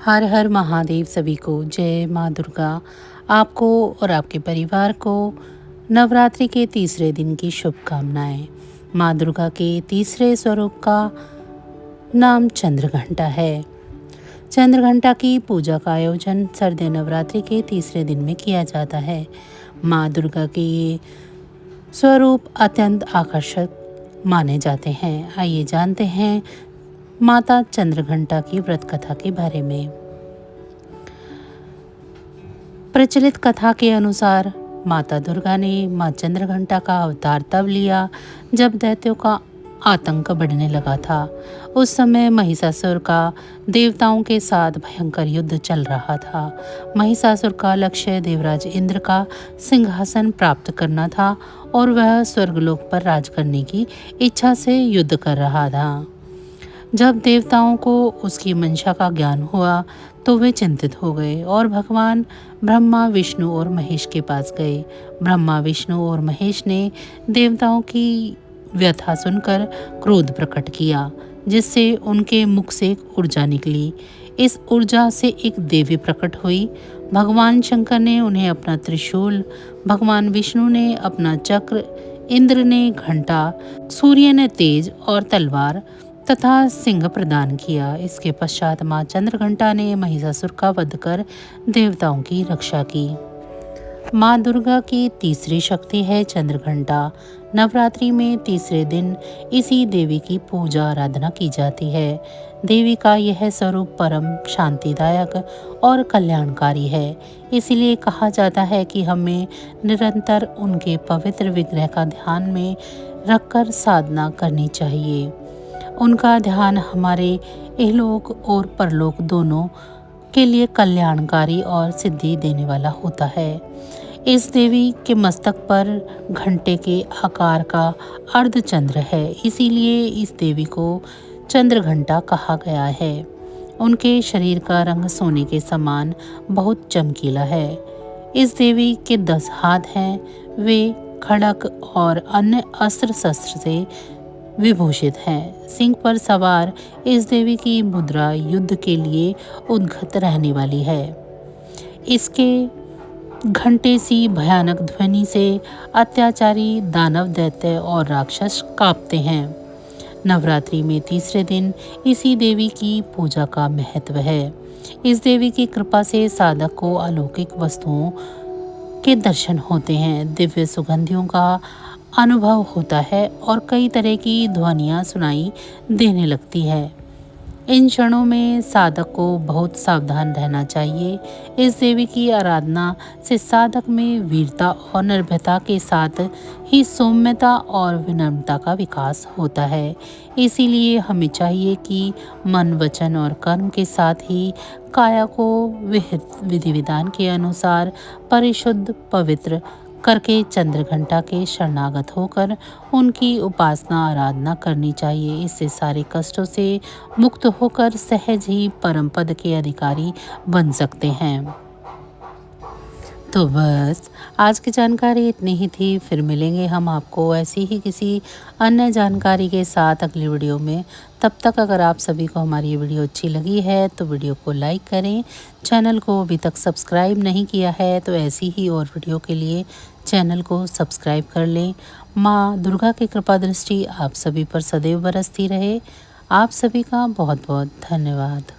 हर हर महादेव। सभी को जय माँ दुर्गा। आपको और आपके परिवार को नवरात्रि के तीसरे दिन की शुभकामनाएं। माँ दुर्गा के तीसरे स्वरूप का नाम चंद्रघंटा है। चंद्रघंटा की पूजा का आयोजन शारदीय नवरात्रि के तीसरे दिन में किया जाता है। माँ दुर्गा के ये स्वरूप अत्यंत आकर्षक माने जाते हैं। आइए जानते हैं माता चंद्रघंटा की व्रत कथा के बारे में। प्रचलित कथा के अनुसार माता दुर्गा ने माँ चंद्रघंटा का अवतार तब लिया जब दैत्यों का आतंक बढ़ने लगा था। उस समय महिषासुर का देवताओं के साथ भयंकर युद्ध चल रहा था। महिषासुर का लक्ष्य देवराज इंद्र का सिंहासन प्राप्त करना था और वह स्वर्गलोक पर राज करने की इच्छा से युद्ध कर रहा था। जब देवताओं को उसकी मंशा का ज्ञान हुआ तो वे चिंतित हो गए और भगवान ब्रह्मा, विष्णु और महेश के पास गए। ब्रह्मा, विष्णु और महेश ने देवताओं की व्यथा सुनकर क्रोध प्रकट किया, जिससे उनके मुख से एक ऊर्जा निकली। इस ऊर्जा से एक देवी प्रकट हुई। भगवान शंकर ने उन्हें अपना त्रिशूल, भगवान विष्णु ने अपना चक्र, इंद्र ने घंटा, सूर्य ने तेज और तलवार तथा सिंह प्रदान किया। इसके पश्चात माँ चंद्रघंटा ने महिषासुर का वध कर देवताओं की रक्षा की। माँ दुर्गा की तीसरी शक्ति है चंद्रघंटा। नवरात्रि में तीसरे दिन इसी देवी की पूजा आराधना की जाती है। देवी का यह स्वरूप परम शांतिदायक और कल्याणकारी है। इसीलिए कहा जाता है कि हमें निरंतर उनके पवित्र विग्रह का ध्यान में रखकर साधना करनी चाहिए। उनका ध्यान हमारे इहलोक और परलोक दोनों के लिए कल्याणकारी और सिद्धि देने वाला होता है। इस देवी के मस्तक पर घंटे के आकार का अर्धचंद्र है, इसीलिए इस देवी को चंद्रघंटा कहा गया है। उनके शरीर का रंग सोने के समान बहुत चमकीला है। इस देवी के 10 हाथ हैं। वे खड़ग और अन्य अस्त्र शस्त्र से विभूषित है। सिंह पर सवार इस देवी की मुद्रा युद्ध के लिए उद्गत रहने वाली है। इसके घंटे सी भयानक ध्वनि से अत्याचारी दानव, दैत्य और राक्षस कांपते हैं। नवरात्रि में तीसरे दिन इसी देवी की पूजा का महत्व है। इस देवी की कृपा से साधक को अलौकिक वस्तुओं के दर्शन होते हैं, दिव्य सुगंधियों का अनुभव होता है और कई तरह की ध्वनियाँ सुनाई देने लगती है। इन क्षणों में साधक को बहुत सावधान रहना चाहिए। इस देवी की आराधना से साधक में वीरता और निर्भयता के साथ ही सौम्यता और विनम्रता का विकास होता है। इसीलिए हमें चाहिए कि मन, वचन और कर्म के साथ ही काया को विधि विधान के अनुसार परिशुद्ध, पवित्र करके चंद्रघंटा के शरणागत होकर उनकी उपासना आराधना करनी चाहिए। इससे सारे कष्टों से मुक्त होकर सहज ही परम पद के अधिकारी बन सकते हैं। तो बस आज की जानकारी इतनी ही थी। फिर मिलेंगे हम आपको ऐसी ही किसी अन्य जानकारी के साथ अगली वीडियो में। तब तक अगर आप सभी को हमारी ये वीडियो अच्छी लगी है तो वीडियो को लाइक करें। चैनल को अभी तक सब्सक्राइब नहीं किया है तो ऐसी ही और वीडियो के लिए चैनल को सब्सक्राइब कर लें। माँ दुर्गा की कृपा दृष्टि आप सभी पर सदैव बरसती रहे। आप सभी का बहुत बहुत धन्यवाद।